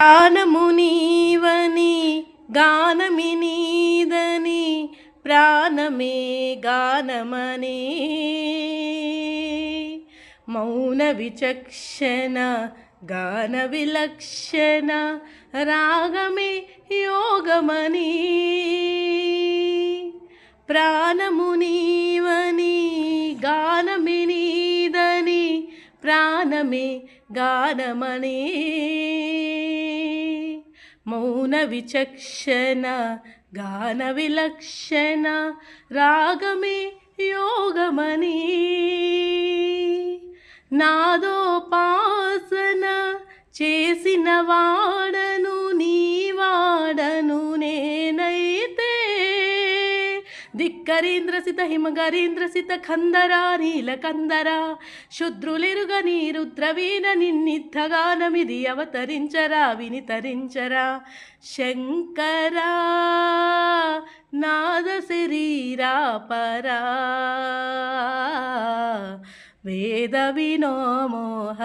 గానము నీవని గానమి నీదని ప్రాణమే గానమని మౌన విచక్షణ గాన విలక్షణ రాగమే యోగమని ప్రాణము నీవని గానమి నీదని ప్రాణమే గానమని మౌన విచక్షణ గాన విలక్షణ రాగమే యోగమని నాదోపాసన చేసిన వాడను నీవాడను నేనైతే ధిక్కరీంద్రసిత హిమగరీంద్రసిత ఖందరా నీలకందరా శుద్రులెరుగని రుద్రవీణ నిన్నిద్ధగానమిది అవతరించరా వినితరించరా శంకరా నాద శరీరా పరా వేద వినోమోహ